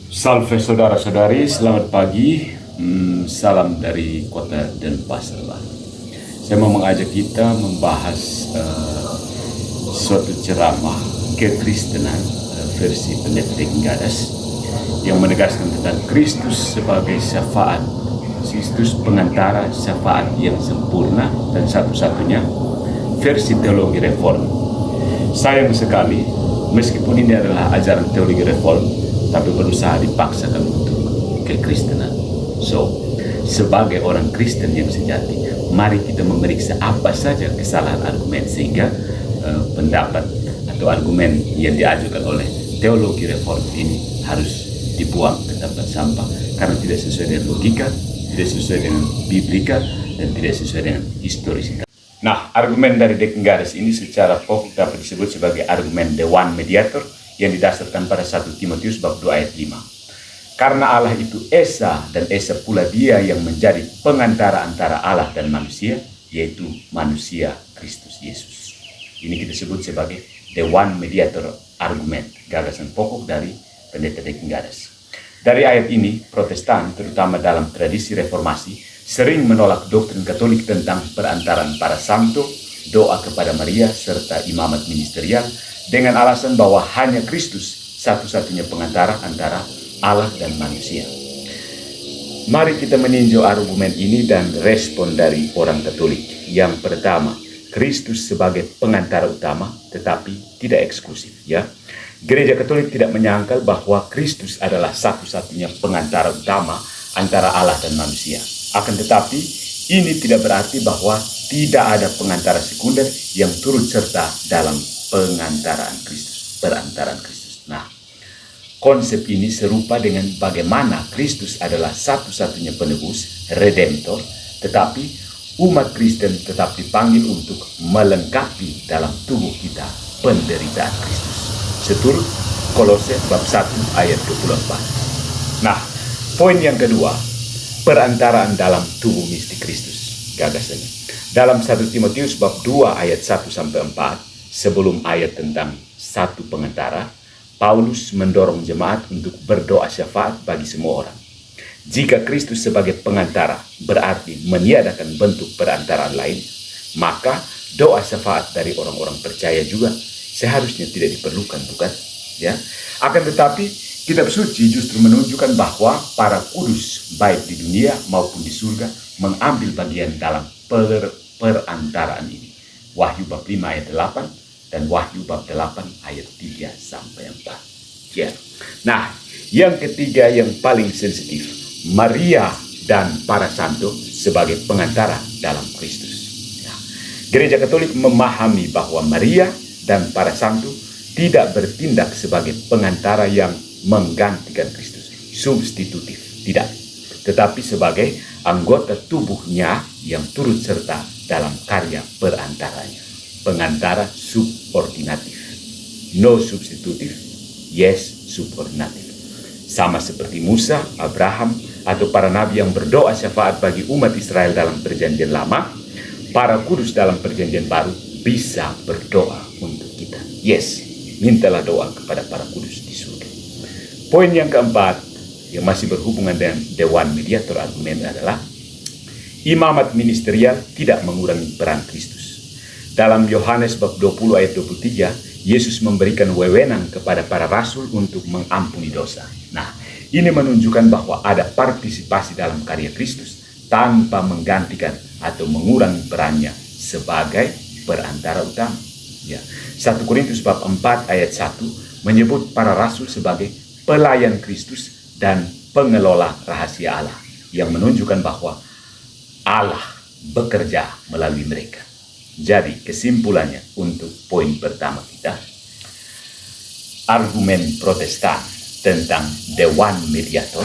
Salve saudara-saudari, selamat pagi. Salam dari kota Denpasar. Saya mau mengajak kita membahas suatu ceramah kekristenan versi Pendeta Degeng Gadas yang menegaskan tentang Kristus sebagai syafaat, Kristus pengantara syafaat yang sempurna dan satu-satunya versi teologi reform. Sayang sekali, meskipun ini adalah ajaran teologi reform, tapi berusaha dipaksakan untuk kekristenan. So, sebagai orang Kristen yang sejati, mari kita memeriksa apa saja kesalahan argumen sehingga pendapat atau argumen yang diajukan oleh teologi reform ini harus dibuang ke tempat sampah karena tidak sesuai dengan logika, tidak sesuai dengan biblika, dan tidak sesuai dengan historisitas. Nah, argumen dari Degeng Gadas ini secara pokok dapat disebut sebagai argumen the one mediator yang didasarkan pada 1 Timotius bab 2 ayat 5. Karena Allah itu Esa dan Esa pula dia yang menjadi pengantara antara Allah dan manusia, yaitu manusia Kristus Yesus. Ini kita sebut sebagai the one mediator argument, gagasan pokok dari Pendeta Degeng Gadas. Dari ayat ini, Protestan, terutama dalam tradisi reformasi, sering menolak doktrin Katolik tentang perantaraan para santo, doa kepada Maria, serta imamat ministerial, dengan alasan bahwa hanya Kristus satu-satunya pengantara antara Allah dan manusia. Mari kita meninjau argumen ini dan respon dari orang Katolik. Yang pertama, Kristus sebagai pengantara utama tetapi tidak eksklusif, ya. Gereja Katolik tidak menyangkal bahwa Kristus adalah satu-satunya pengantara utama antara Allah dan manusia. Akan tetapi, ini tidak berarti bahwa tidak ada pengantara sekunder yang turut serta dalam pengantaraan Kristus, perantaraan Kristus. Nah, konsep ini serupa dengan bagaimana Kristus adalah satu-satunya penebus, redemptor, tetapi umat Kristen tetap dipanggil untuk melengkapi dalam tubuh kita penderitaan Kristus. Seturut Kolose bab 1 ayat 24. Nah, poin yang kedua, perantaraan dalam tubuh mistik Kristus, gagasannya. Dalam 1 Timotius bab 2 ayat 1-4, sebelum ayat tentang satu pengantara, Paulus mendorong jemaat untuk berdoa syafaat bagi semua orang. Jika Kristus sebagai pengantara berarti meniadakan bentuk perantaraan lain, maka doa syafaat dari orang-orang percaya juga seharusnya tidak diperlukan, bukan? Ya. Akan tetapi, kitab suci justru menunjukkan bahwa para kudus baik di dunia maupun di surga mengambil bagian dalam perantaraan ini. Wahyu bab 5 ayat 8 dan Wahyu bab 8 ayat 3-4. Ya. Nah, yang ketiga yang paling sensitif, Maria dan para santo sebagai pengantara dalam Kristus. Ya. Gereja Katolik memahami bahwa Maria dan para santo tidak bertindak sebagai pengantara yang menggantikan Kristus, substitutif, tidak, tetapi sebagai anggota tubuhnya yang turut serta dalam karya perantaranya. Pengantara subordinatif, no substitutif, yes subordinatif. Sama seperti Musa, Abraham, atau para nabi yang berdoa syafaat bagi umat Israel dalam perjanjian lama, para kudus dalam perjanjian baru bisa berdoa untuk kita. Yes, mintalah doa kepada para kudus di surga. Poin yang keempat yang masih berhubungan dengan Dewan Mediator argumen adalah imamat ministerial tidak mengurangi peran Kristus. Dalam Yohanes bab 20 ayat 23, Yesus memberikan wewenang kepada para rasul untuk mengampuni dosa. Nah, ini menunjukkan bahwa ada partisipasi dalam karya Kristus tanpa menggantikan atau mengurangi perannya sebagai perantara utama. Ya. 1 Korintus bab 4 ayat 1 menyebut para rasul sebagai pelayan Kristus dan pengelola rahasia Allah, yang menunjukkan bahwa Allah bekerja melalui mereka. Jadi kesimpulannya untuk poin pertama kita, argumen Protestan tentang the one mediator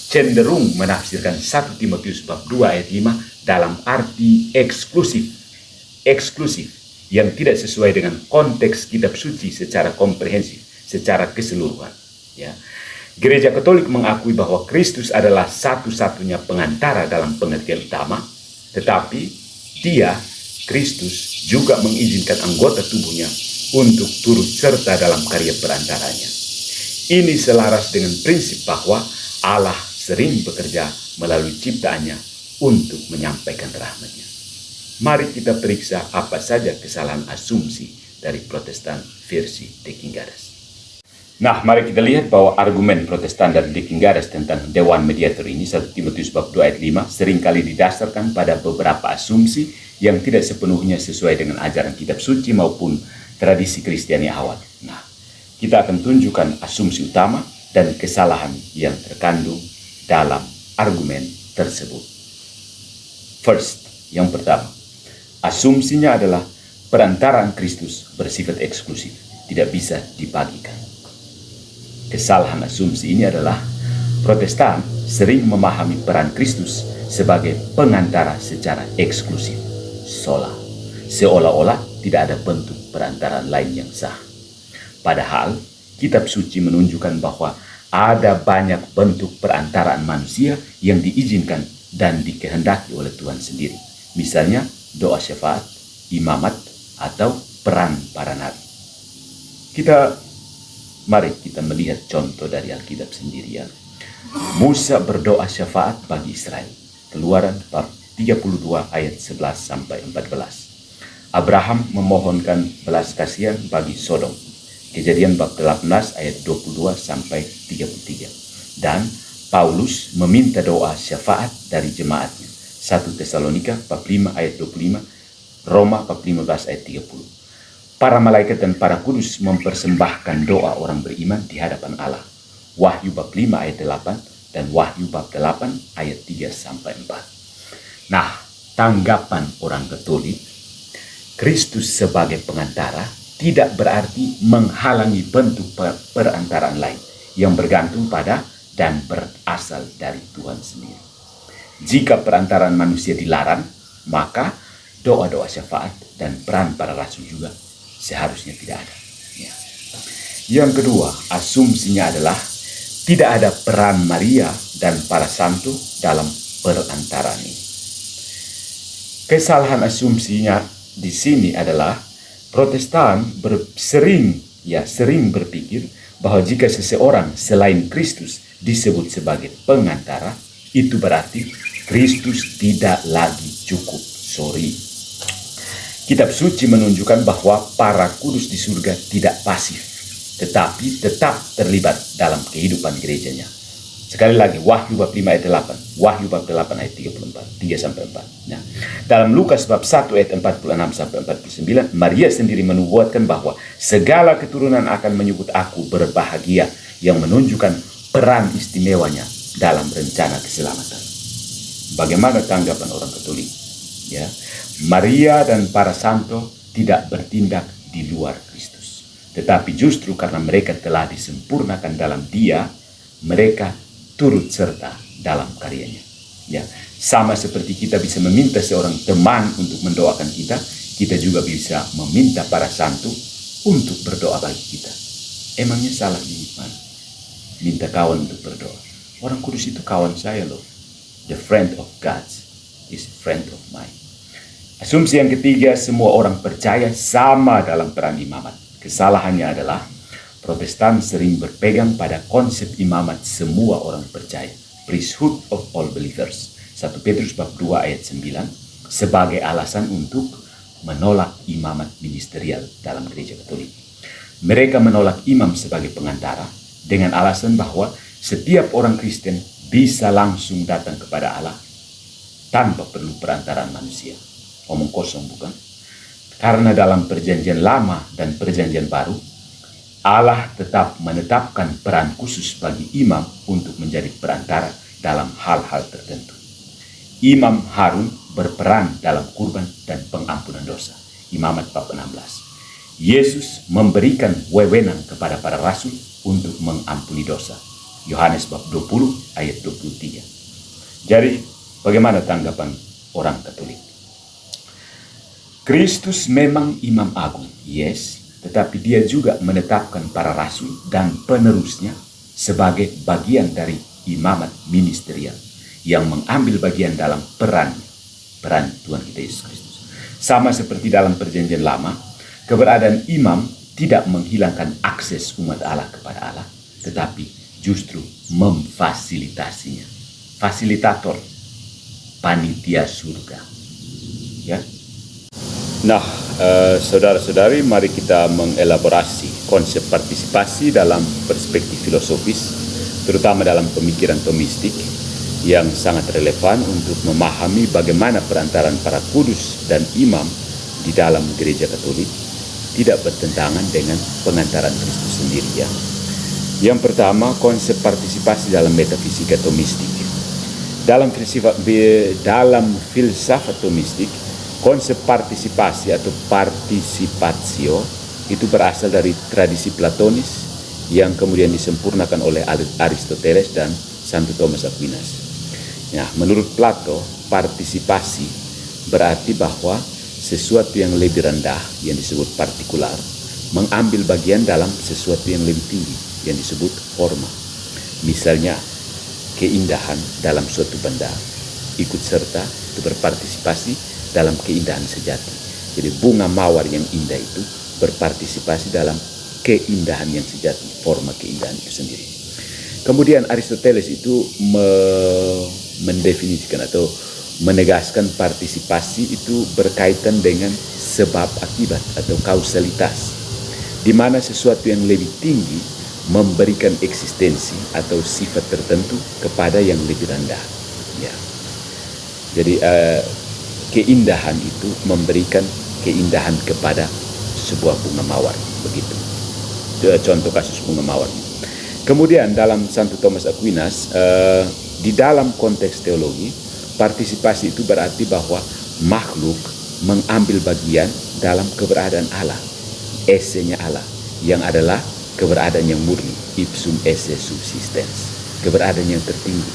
cenderung menafsirkan 1 Timotius bab 2 ayat 5 dalam arti eksklusif yang tidak sesuai dengan konteks kitab suci secara komprehensif, secara keseluruhan. Ya. Gereja Katolik mengakui bahwa Kristus adalah satu-satunya pengantara dalam pengertian utama, tetapi dia, Kristus, juga mengizinkan anggota tubuhnya untuk turut serta dalam karya perantaranya. Ini selaras dengan prinsip bahwa Allah sering bekerja melalui ciptaannya untuk menyampaikan rahmat-Nya. Mari kita periksa apa saja kesalahan asumsi dari Protestan versi De Gingaras. Nah, mari kita lihat bahwa argumen Protestan dan De Gingaras tentang Dewan Mediator ini, 1 Timotius bab 2 ayat 5, seringkali didasarkan pada beberapa asumsi yang tidak sepenuhnya sesuai dengan ajaran kitab suci maupun tradisi Kristiani awal. Nah, kita akan tunjukkan asumsi utama dan kesalahan yang terkandung dalam argumen tersebut. First, yang pertama, asumsinya adalah perantaraan Kristus bersifat eksklusif, tidak bisa dibagikan. Kesalahan asumsi ini adalah Protestan sering memahami peran Kristus sebagai pengantara secara eksklusif, sola, seolah-olah tidak ada bentuk perantaraan lain yang sah. Padahal, kitab suci menunjukkan bahwa ada banyak bentuk perantaraan manusia yang diizinkan dan dikehendaki oleh Tuhan sendiri. Misalnya, doa syafaat, imamat, atau peran para nabi. Mari kita melihat contoh dari Alkitab sendiri ya. Musa berdoa syafaat bagi Israel. Keluaran bab 32 ayat 11 sampai 14. Abraham memohonkan belas kasihan bagi Sodom. Kejadian bab 18 ayat 22 sampai 33. Dan Paulus meminta doa syafaat dari jemaatnya. 1 Tesalonika bab 5 ayat 25, Roma bab 15 ayat 30. Para malaikat dan para kudus mempersembahkan doa orang beriman di hadapan Allah. Wahyu bab 5 ayat 8 dan Wahyu bab 8 ayat 3 sampai 4. Nah, tanggapan orang Katolik, Kristus sebagai pengantara tidak berarti menghalangi bentuk perantaraan lain yang bergantung pada dan berasal dari Tuhan sendiri. Jika perantaraan manusia dilarang, maka doa-doa syafaat dan peran para rasul juga seharusnya tidak ada. Ya. Yang kedua, asumsinya adalah tidak ada peran Maria dan para santo dalam perantaraan ini. Kesalahan asumsinya di sini adalah Protestan sering berpikir bahwa jika seseorang selain Kristus disebut sebagai pengantara, itu berarti Kristus tidak lagi cukup. Kitab suci menunjukkan bahwa para kudus di surga tidak pasif, tetapi tetap terlibat dalam kehidupan gerejanya. Sekali lagi, Wahyu bab 5 ayat 8, Wahyu bab 8 ayat 3-4. Nah, dalam Lukas bab 1 ayat 46 sampai 49, Maria sendiri menubuatkan bahwa segala keturunan akan menyebut aku berbahagia, yang menunjukkan peran istimewanya dalam rencana keselamatan. Bagaimana tanggapan orang Katolik? Ya, Maria dan para santo tidak bertindak di luar Kristus, tetapi justru karena mereka telah disempurnakan dalam Dia, mereka turut serta dalam karyanya. Ya, sama seperti kita bisa meminta seorang teman untuk mendoakan kita, kita juga bisa meminta para santo untuk berdoa bagi kita. Emangnya salah di mana? Minta kawan untuk berdoa. Orang kudus itu kawan saya loh. The friend of God is friend of mine. Asumsi yang ketiga, semua orang percaya sama dalam peran imamat. Kesalahannya adalah Protestan sering berpegang pada konsep imamat semua orang percaya, priesthood of all believers, 1 Petrus bab 2 ayat 9, sebagai alasan untuk menolak imamat ministerial dalam gereja Katolik. Mereka menolak imam sebagai pengantara dengan alasan bahwa setiap orang Kristen bisa langsung datang kepada Allah tanpa perlu perantaraan manusia. Omong kosong bukan? Karena dalam perjanjian lama dan perjanjian baru, Allah tetap menetapkan peran khusus bagi imam untuk menjadi perantara dalam hal-hal tertentu. Imam Harun berperan dalam kurban dan pengampunan dosa. Imamat bab 16. Yesus memberikan wewenang kepada para rasul untuk mengampuni dosa. Yohanes bab 20 ayat 23. Jadi, bagaimana tanggapan orang Katolik? Kristus memang imam agung, yes, tetapi dia juga menetapkan para rasul dan penerusnya sebagai bagian dari imamat ministerial yang mengambil bagian dalam peran Tuhan kita Yesus Kristus. Sama seperti dalam perjanjian lama, keberadaan imam tidak menghilangkan akses umat Allah kepada Allah, tetapi justru memfasilitasinya. Fasilitator, panitia surga. Ya. Nah, saudara-saudari, mari kita mengelaborasi konsep partisipasi dalam perspektif filosofis, terutama dalam pemikiran tomistik, yang sangat relevan untuk memahami bagaimana perantaraan para kudus dan imam di dalam gereja Katolik tidak bertentangan dengan pengantaran Kristus sendiri. Ya. Yang pertama, konsep partisipasi dalam metafisika tomistik. Dalam filsafat tomistik, konsep partisipasi atau participatio itu berasal dari tradisi Platonis yang kemudian disempurnakan oleh Aristoteles dan Santo Thomas Aquinas. Nah, menurut Plato, partisipasi berarti bahwa sesuatu yang lebih rendah yang disebut partikular mengambil bagian dalam sesuatu yang lebih tinggi yang disebut forma. Misalnya, keindahan dalam suatu benda ikut serta itu berpartisipasi dalam keindahan sejati. Jadi bunga mawar yang indah itu berpartisipasi dalam keindahan yang sejati, forma keindahan itu sendiri. Kemudian Aristoteles itu mendefinisikan atau menegaskan partisipasi itu berkaitan dengan sebab akibat atau kausalitas, di mana sesuatu yang lebih tinggi memberikan eksistensi atau sifat tertentu kepada yang lebih rendah. Ya. Jadi keindahan itu memberikan keindahan kepada sebuah bunga mawar, begitu. Itu contoh kasus bunga mawar. Kemudian dalam Santo Thomas Aquinas, di dalam konteks teologi, partisipasi itu berarti bahwa makhluk mengambil bagian dalam keberadaan Allah, esenya Allah, yang adalah keberadaan yang murni, ipsum esse subsistens, keberadaan yang tertinggi.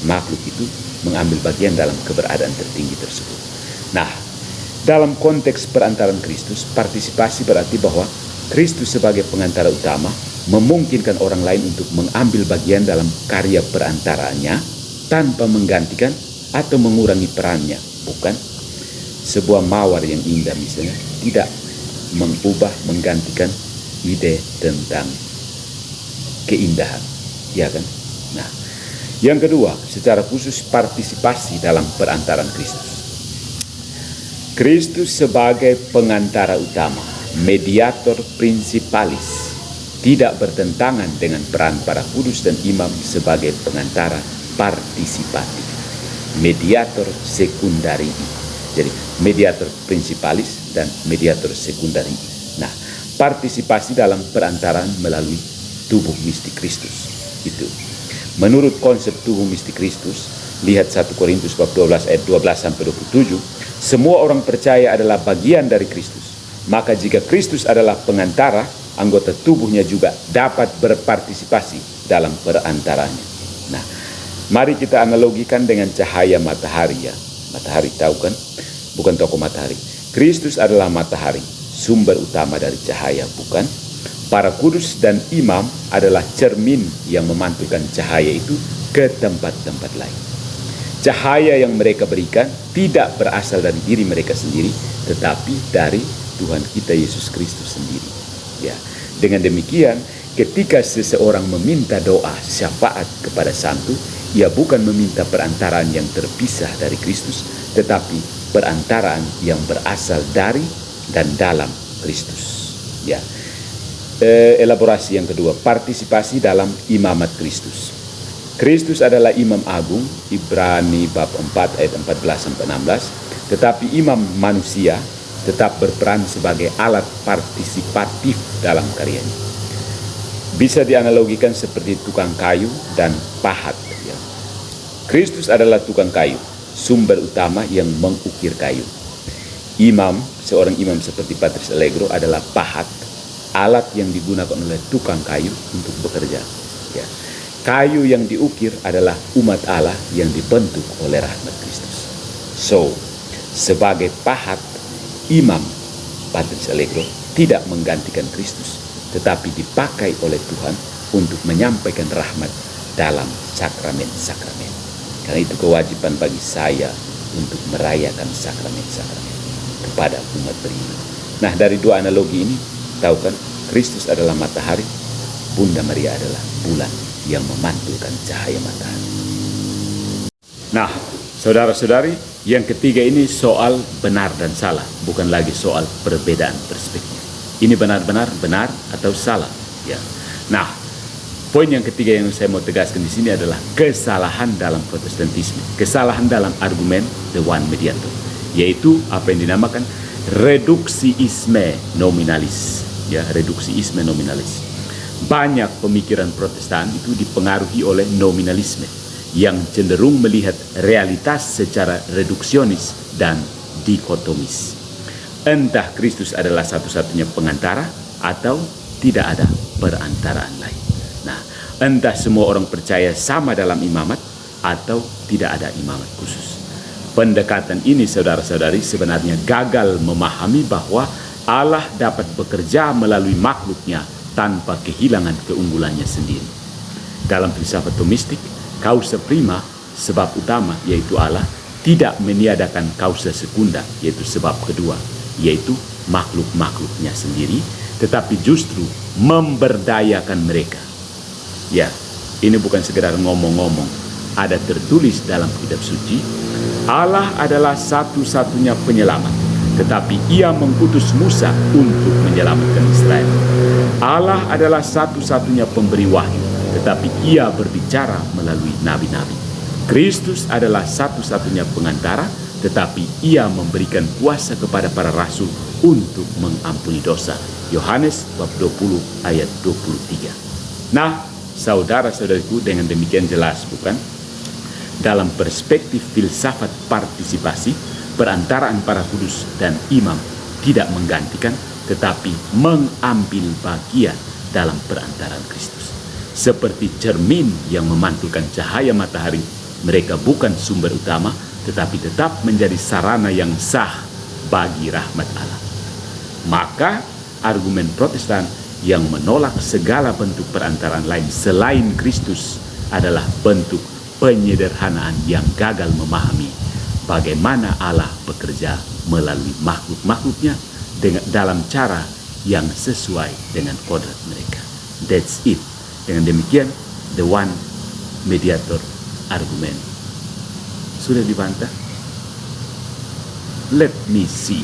Makhluk itu mengambil bagian dalam keberadaan tertinggi tersebut. Nah, dalam konteks perantaran Kristus, partisipasi berarti bahwa Kristus sebagai pengantara utama memungkinkan orang lain untuk mengambil bagian dalam karya perantaraannya tanpa menggantikan atau mengurangi perannya. Bukan sebuah mawar yang indah misalnya tidak menggantikan ide tentang keindahan, ya kan? Nah, yang kedua, secara khusus partisipasi dalam perantaran Kristus. Kristus sebagai pengantara utama, mediator principalis, tidak bertentangan dengan peran para kudus dan imam sebagai pengantara partisipatif, mediator sekundari. Jadi mediator principalis dan mediator sekundari. Nah, partisipasi dalam perantaraan melalui tubuh mistik Kristus. Itu. Menurut konsep tubuh mistik Kristus, lihat 1 Korintus bab 12 ayat 12 sampai 27, semua orang percaya adalah bagian dari Kristus. Maka jika Kristus adalah pengantara, anggota tubuhnya juga dapat berpartisipasi dalam perantaranya. Nah, mari kita analogikan dengan cahaya matahari, ya. Matahari tahu kan? Bukan tokoh matahari. Kristus adalah matahari, sumber utama dari cahaya, bukan? Para kudus dan imam adalah cermin yang memantulkan cahaya itu ke tempat-tempat lain. Cahaya yang mereka berikan tidak berasal dari diri mereka sendiri, tetapi dari Tuhan kita Yesus Kristus sendiri. Ya, dengan demikian, ketika seseorang meminta doa syafaat kepada santu, ia bukan meminta perantaraan yang terpisah dari Kristus, tetapi perantaraan yang berasal dari dan dalam Kristus. Ya. Elaborasi yang kedua, partisipasi dalam imamat Kristus. Kristus adalah imam agung, Ibrani bab 4 ayat 14 sampai 16, tetapi imam manusia tetap berperan sebagai alat partisipatif dalam karyanya. Bisa dianalogikan seperti tukang kayu dan pahat. Ya. Kristus adalah tukang kayu, sumber utama yang mengukir kayu. Imam, seorang imam seperti Patris Allegro adalah pahat, alat yang digunakan oleh tukang kayu untuk bekerja. Ya. Kayu yang diukir adalah umat Allah yang dibentuk oleh rahmat Kristus. So, sebagai pahat, imam Patris Allegro tidak menggantikan Kristus, tetapi dipakai oleh Tuhan untuk menyampaikan rahmat dalam sakramen-sakramen. Karena itu kewajiban bagi saya untuk merayakan sakramen-sakramen kepada umat beriman. Nah, dari dua analogi ini, tahu kan, Kristus adalah matahari, Bunda Maria adalah bulan yang memantulkan cahaya matahari. Nah, saudara-saudari, yang ketiga ini soal benar dan salah, bukan lagi soal perbedaan perspektif. Ini benar-benar benar atau salah, ya. Nah, poin yang ketiga yang saya mau tegaskan di sini adalah kesalahan dalam Protestantisme, kesalahan dalam argumen the one mediator, yaitu apa yang dinamakan reduksiisme nominalis, ya, reduksiisme nominalis. Banyak pemikiran Protestan itu dipengaruhi oleh nominalisme yang cenderung melihat realitas secara reduksionis dan dikotomis. Entah Kristus adalah satu-satunya pengantara atau tidak ada perantaraan lain. Nah, entah semua orang percaya sama dalam imamat atau tidak ada imamat khusus. Pendekatan ini, saudara-saudari, sebenarnya gagal memahami bahwa Allah dapat bekerja melalui makhluknya tanpa kehilangan keunggulannya sendiri. Dalam filsafat Thomistik, kausa prima, sebab utama, yaitu Allah, tidak meniadakan kausa sekunda, yaitu sebab kedua, yaitu makhluk-makhluknya sendiri, tetapi justru memberdayakan mereka. Ya, ini bukan sekedar ngomong-ngomong. Ada tertulis dalam kitab suci, Allah adalah satu-satunya penyelamat, tetapi ia mengutus Musa untuk menyelamatkan Israel. Allah adalah satu-satunya pemberi wahyu, tetapi ia berbicara melalui nabi-nabi. Kristus adalah satu-satunya pengantara, tetapi ia memberikan kuasa kepada para rasul untuk mengampuni dosa. Yohanes bab 20 ayat 23. Nah, saudara-saudariku, dengan demikian jelas, bukan? Dalam perspektif filsafat partisipasi, perantaraan para kudus dan imam tidak menggantikan, tetapi mengambil bagian dalam perantaraan Kristus. Seperti cermin yang memantulkan cahaya matahari, mereka bukan sumber utama, tetapi tetap menjadi sarana yang sah bagi rahmat Allah. Maka argumen Protestan yang menolak segala bentuk perantaraan lain selain Kristus adalah bentuk penyederhanaan yang gagal memahami bagaimana Allah bekerja melalui makhluk-makhluknya dalam cara yang sesuai dengan kodrat mereka. That's it. Dengan demikian, the one mediator argument sudah dibantah. Let me see.